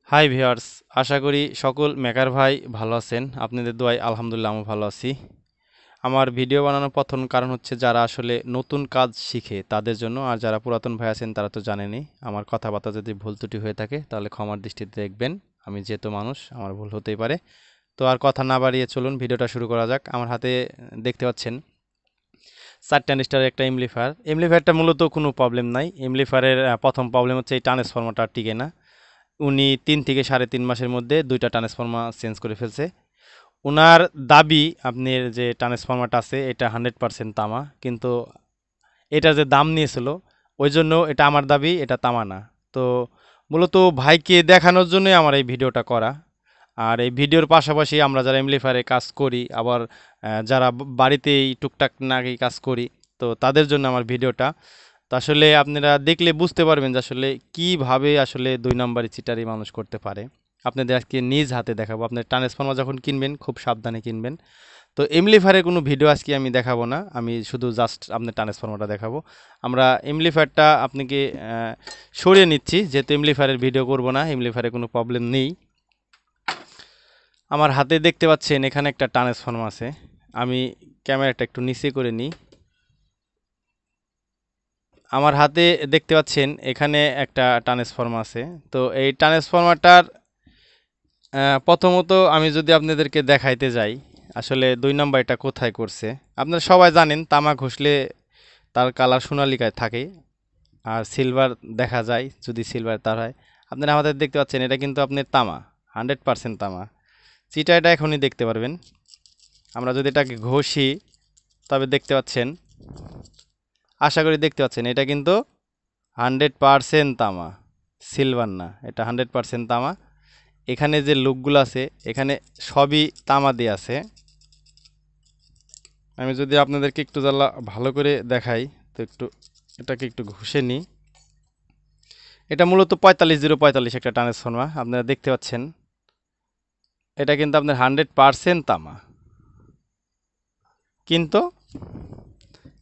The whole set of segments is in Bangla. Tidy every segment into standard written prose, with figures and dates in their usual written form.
হাই ভিউয়ার্স, আশা করি সকল মেকার ভাই ভালো আছেন। আপনাদের দোয়ায় আলহামদুলিল্লাহ আমি ভালো আছি। আমার ভিডিও বানানোর প্রথম কারণ হচ্ছে যারা আসলে নতুন কাজ শিখে তাদের জন্য, আর যারা পুরাতন ভাই আছেন তারা তো জানেনই। আমার কথাবার্তা যদি ভুল ত্রুটি হয়ে থাকে তাহলে ক্ষমার দৃষ্টিতে দেখবেন। আমি যেহেতু মানুষ, আমার ভুল হতেই পারে। তো আর কথা না বাড়িয়ে চলুন ভিডিওটা শুরু করা যাক। আমার হাতে দেখতে পাচ্ছেন 4 স্টারের একটা এমপ্লিফায়ার। এমপ্লিফায়ারটা মূলত কোনো প্রবলেম নাই। এমপ্লিফায়ারের প্রথম প্রবলেম হচ্ছে এই ট্রান্সফরমারটা টিকে না। উনি 3 থেকে 3.5 মাসের মধ্যে 2টা ট্রান্সফরমার চেঞ্জ করে ফেলছে। উনার দাবি আপনার যে ট্রান্সফরমারটা আছে এটা 100% তামা, কিন্তু এটার যে দাম নিয়েছিল ওই জন্য এটা আমার দাবি এটা তামা না। তো মূলত ভাইকে দেখানোর জন্যই আমার এই ভিডিওটা করা। আর এই ভিডিওর পাশাপাশি আমরা যারা এমপ্লিফায়ারে কাজ করি, আবার যারা বাড়িতেই টুকটাক নাকি কাজ করি, তো তাদের জন্য আমার ভিডিওটা। তো আসলে আপনারা দেখলে বুঝতে পারবেন যে আসলে কিভাবে আসলে 2 নম্বরই চিটারি মানুষ করতে পারে। আপনাদের আজকে নিজ হাতে দেখাবো। আপনার ট্রান্সফর্মার যখন কিনবেন খুব সাবধানে কিনবেন। তো এমপ্লিফায়ারের কোনো ভিডিও আজকে আমি দেখাবো না, আমি শুধু জাস্ট আপনার ট্রান্সফর্মারটা দেখাবো। আমরা এমপ্লিফায়ারটা আপনাকে সরিয়ে নিচ্ছি, যেহেতু এমপ্লিফায়ারের ভিডিও করব না, এমপ্লিফায়ারে কোনো প্রবলেম নেই। আমার হাতে দেখতে পাচ্ছেন এখানে একটা ট্রান্সফর্মার আছে। আমি ক্যামেরাটা একটু নিচে করে নিই। আমার হাতে দেখতে পাচ্ছেন এখানে একটা ট্রান্সফর্মার আছে। তো এই ট্রান্সফর্মারটার প্রথমত আমি যদি আপনাদেরকে দেখাইতে যাই আসলে 2 নম্বর এটা কোথায় করছে। আপনারা সবাই জানেন তামা ঘষলে তার কালার সোনালিকায় থাকে, আর সিলভার দেখা যায় যদি সিলভার তার হয়। আপনারা আমাদের দেখতে পাচ্ছেন এটা কিন্তু আপনার তামা, 100% তামা। চিটা এটা এখনই দেখতে পারবেন। আমরা যদি এটাকে ঘষি তবে দেখতে পাচ্ছেন, আশা করি দেখতে পাচ্ছেন, এটা কিন্তু 100% তামা, সিলভার না, এটা 100% তামা। এখানে যে লুকগুলো আছে এখানে সবই তামা দিয়ে আছে। আমি যদি আপনাদেরকে একটু জ্বালা ভালো করে দেখাই, তো একটু এটাকে একটু ঘষে নিই। এটা মূলত 45-045 একটা ট্রান্সফর্মার, আপনারা দেখতে পাচ্ছেন। এটা কিন্তু আপনার 100% তামা, কিন্তু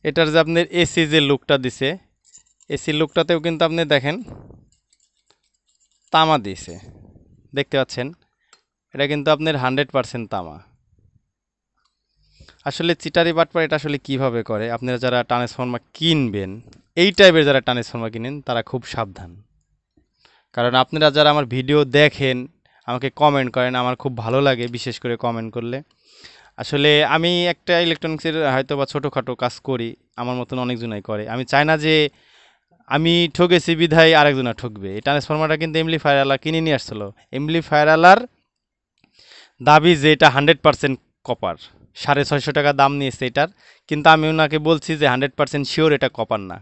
এটার যে আপনার এসি যে লুকটা দিছে, এসি লুকটাতেও কিন্তু আপনি দেখেন তামা দিয়েছে, দেখতে পাচ্ছেন। এটা কিন্তু আপনার 100% তামা। আসলে চিটারি বাটপার এটা আসলে কিভাবে করে, আপনারা যারা ট্রান্সফর্মার কিনবেন, এই টাইপের যারা ট্রান্সফর্মার কিনেন তারা খুব সাবধান। কারণ আপনারা যারা আমার ভিডিও দেখেন, আমাকে কমেন্ট করেন, আমার খুব ভালো লাগে বিশেষ করে কমেন্ট করলে। আসলে আমি একটা ইলেকট্রনিক্সের হয়তো বা ছোটোখাটো কাজ করি, আমার মতন অনেকজনাই করে। আমি চাই না যে আমি ঠকেছি বিধায় আরেকজনা ঠকবে। এই ট্রান্সফর্মারটা কিন্তু এমপ্লিফায়ার আলা কিনে নিয়ে আসছিলো। এমপ্লিফায়ার আলার দাবি যে এটা 100% কপার, 650 টাকা দাম নিয়েছে এটার। কিন্তু আমি ওনাকে বলছি যে 100% শিওর এটা কপার না।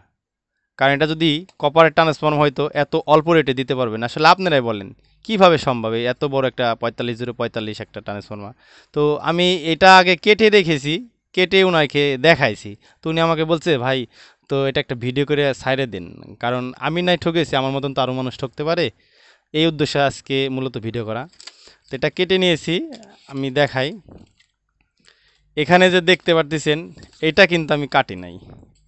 কারণ এটা যদি কপারের ট্রান্সফর্ম হয়তো এত অল্প রেটে দিতে পারবেন। আসলে আপনারাই বলেন কিভাবে সম্ভব এই এত বড় একটা 45-045 একটা ট্রান্সফর্মার। তো আমি এটা আগে কেটে রেখেছি, কেটে ওনাকে দেখাইছি। তো উনি আমাকে বলছে ভাই, তো এটা একটা ভিডিও করে সাইডে দিন, কারণ আমি নাই ঠকেছি, আমার মতন তো আরও মানুষ ঠকতে পারে। এই উদ্দেশ্যে আজকে মূলত ভিডিও করা। তো এটা কেটে নিয়েছি, আমি দেখাই। এখানে যে দেখতে পারতেছেন এটা কিন্তু আমি কাটি নাই,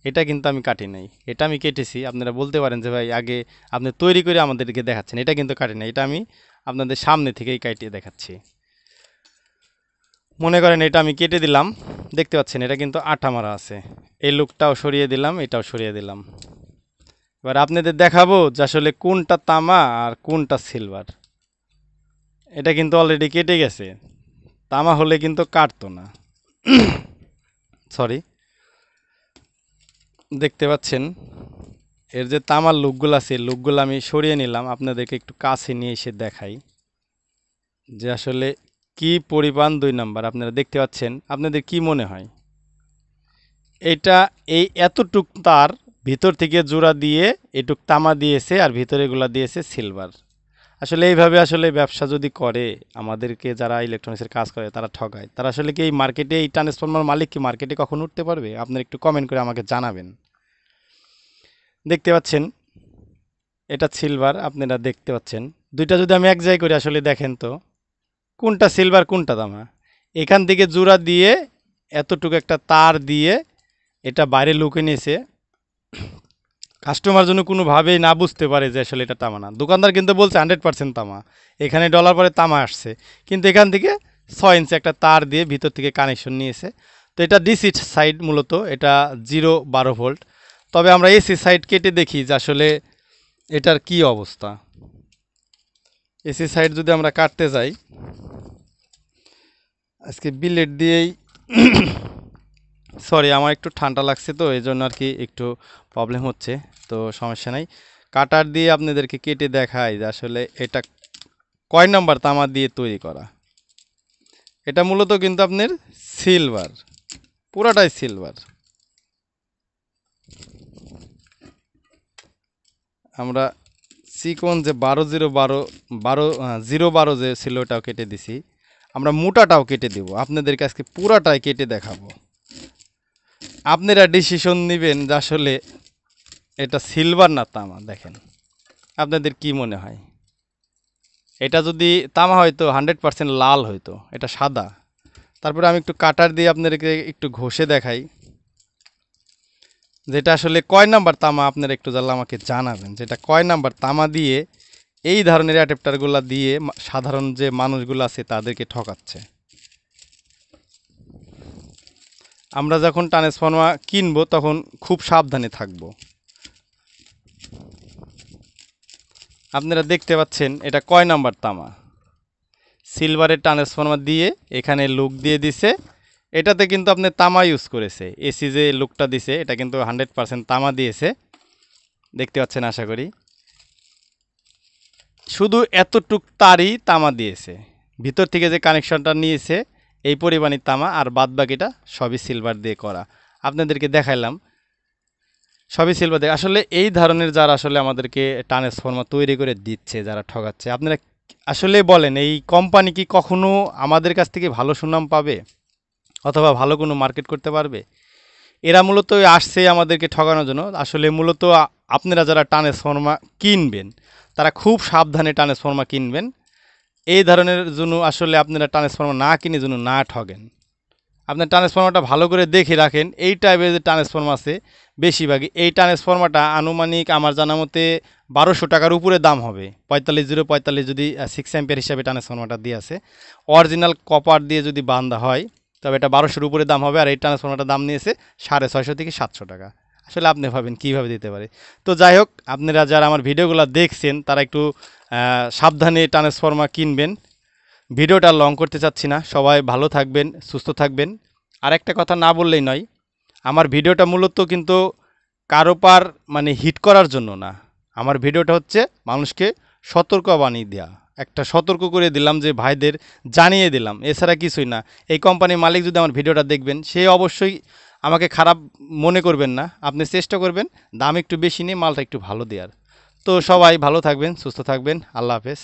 এটা কিন্তু আমি কাটি নাই, এটা আমি কেটেছি। আপনারা বলতে পারেন যে ভাই আগে আপনি তৈরি করে আমাদেরকে দেখাচ্ছেন, এটা কিন্তু কাটি নাই, এটা আমি আপনাদের সামনে থেকেই কাটিয়ে দেখাচ্ছি। মনে করেন এটা আমি কেটে দিলাম, দেখতে পাচ্ছেন এটা কিন্তু আঠা মারা আছে। এই লুকটাও সরিয়ে দিলাম, এটাও সরিয়ে দিলাম। এবার আপনাদের দেখাবো যে আসলে কোনটা তামা আর কোনটা সিলভার। এটা কিন্তু অলরেডি কেটে গেছে, তামা হলে কিন্তু কাটতো না। সরি, দেখতে পাচ্ছেন এর যে তামার লুকগুলো আছে, লুকগুলো আমি সরিয়ে নিলাম, আপনাদেরকে একটু কাছে নিয়ে এসে দেখাই যে আসলে কি পরিমাণ 2 নাম্বার। আপনারা দেখতে পাচ্ছেন, আপনাদের কি মনে হয় এটা এই এতটুক তার ভিতর থেকে জোড়া দিয়ে এটুক তামা দিয়েছে আর ভিতরে এগুলা দিয়েছে সিলভার। আসলে এইভাবে আসলে ব্যবসা যদি করে, আমাদেরকে যারা ইলেকট্রনিক্সের কাজ করে তারা ঠকায়। তারা আসলে কি এই মার্কেটে, এই ট্রান্সফর্মার মালিক কি মার্কেটে কখন উঠতে পারবে? আপনারা একটু কমেন্ট করে আমাকে জানাবেন। দেখতে পাচ্ছেন এটা সিলভার, আপনারা দেখতে পাচ্ছেন। দুইটা যদি আমি এক জায়গায় করি আসলে দেখেন তো কোনটা সিলভার কোনটা তামা। এখান থেকে জোড়া দিয়ে এতটুকু একটা তার দিয়ে এটা বাইরে লুকে নিয়েছে, কাস্টমার যেন কোনোভাবেই না বুঝতে পারে যে আসলে এটা তামা না। দোকানদার কিন্তু বলছে 100% তামা, এখানে ডলার পরে তামা আসছে, কিন্তু এখান থেকে 6 ইঞ্চি একটা তার দিয়ে ভিতর থেকে কানেকশন নিয়েছে। তো এটা ডিসি সাইড, মূলত এটা 0-12 ভোল্ট। তবে আমরা এসি সাইড কেটে দেখি যে আসলে এটার কি অবস্থা। এসি সাইড যদি আমরা কাটতে যাই, আজকে বিলেট দিয়েই সরি, আমার একটু ঠান্ডা লাগছে, তো এই জন্য আর কি একটু প্রবলেম হচ্ছে। তো সমস্যা নাই, কাটার দিয়ে আপনাদেরকে কেটে দেখাই যে আসলে এটা কয় নাম্বার তামা দিয়ে তৈরি করা। এটা মূলত কিন্তু আপনার সিলভার, পুরাটাই সিলভার। আমরা চিকন যে 0-12 যে ছিল ওটাও কেটে দিছি, আমরা মোটাটাও কেটে দেব, আপনাদেরকে আজকে পুরাটাই কেটে দেখাবো। আপনারা ডিসিশন নেবেন যে আসলে এটা সিলভার না তামা। দেখেন আপনাদের কি মনে হয়, এটা যদি তামা হয়তো 100% লাল হইতো, এটা সাদা। তারপরে আমি একটু কাটার দিয়ে আপনাদেরকে একটু ঘষে দেখাই যেটা আসলে কয় নাম্বার তামা। আপনারা একটু জানলে আমাকে জানাবেন যেটা কয় নাম্বার তামা দিয়ে এই ধরনের অ্যাডাপ্টারগুলো দিয়ে সাধারণ যে মানুষগুলো আছে তাদেরকে ঠকাচ্ছে। আমরা যখন ট্রান্সফর্মার কিনবো তখন খুব সাবধানে থাকবো। আপনারা দেখতে পাচ্ছেন এটা কয় নাম্বার তামা, সিলভারের ট্রান্সফর্মার দিয়ে এখানে লুক দিয়ে দিছে। এটাতে কিন্তু আপনি তামা ইউজ করেছে, এসি যে লুকটা দিছে এটা কিন্তু 100% তামা দিয়েছে, দেখতে পাচ্ছেন আশা করি। শুধু এতটুক তারই তামা দিয়েছে, ভিতর থেকে যে কানেকশনটা নিয়েছে এই পরিমাণই তামা, আর বাদ বাকিটা সবই সিলভার দিয়ে করা। আপনাদেরকে দেখাইলাম সবই সিলভার দিয়ে। আসলে এই ধরনের যারা আসলে আমাদেরকে ট্রান্সফর্মার তৈরি করে দিচ্ছে, যারা ঠকাচ্ছে, আপনারা আসলে বলেন এই কোম্পানি কি কখনো আমাদের কাছ থেকে ভালো সুনাম পাবে অথবা ভালো কোনো মার্কেট করতে পারবে? এরা মূলত আসছে আমাদেরকে ঠকানোর জন্য। আসলে মূলত আপনারা যারা ট্রান্সফর্মার কিনবেন তারা খুব সাবধানে ট্রান্সফর্মার কিনবেন। এই ধরনের জন্য আসলে আপনারা ট্রান্সফর্মার না কিনে যেন না ঠকেন। আপনার ট্রান্সফর্মারটা ভালো করে দেখে রাখেন। এই টাইপের যে ট্রান্সফর্মার আছে বেশিরভাগই এই ট্রান্সফর্মারটা আনুমানিক আমার জানা মতে 1200 টাকার উপরে দাম হবে। 45-045 যদি 6 অ্যাম্পিয়ার হিসাবে ট্রান্সফর্মারটা দিয়ে আছে, অরিজিনাল কপার দিয়ে যদি বান্ধা হয় তবে এটা 1200-র উপরে দাম হবে। আর এই ট্রান্সফর্মারটার দাম নিয়েছে 650 থেকে 700 টাকা। আসলে আপনি ভাবেন কীভাবে দিতে পারে। তো যাই হোক, আপনারা যারা আমার ভিডিওগুলো দেখছেন তারা একটু সাবধানে ট্রান্সফর্মার কিনবেন। ভিডিওটা লং করতে চাচ্ছি না, সবাই ভালো থাকবেন, সুস্থ থাকবেন। আর একটা কথা না বললেই নয়, আমার ভিডিওটা মূলত কিন্তু কারোপার মানে হিট করার জন্য না। আমার ভিডিওটা হচ্ছে মানুষকে সতর্ক বানিয়ে দেওয়া, একটা সতর্ক করে দিলাম যে ভাইদের জানিয়ে দিলাম, এছাড়া কিছুই না। এই কোম্পানির মালিক যদি আমার ভিডিওটা দেখবেন সে অবশ্যই আমাকে খারাপ মনে করবেন না, আপনি চেষ্টা করবেন দাম একটু বেশি নিয়ে মালটা একটু ভালো দেওয়ার। তো সবাই ভালো থাকবেন, সুস্থ থাকবেন, আল্লাহ হাফেজ।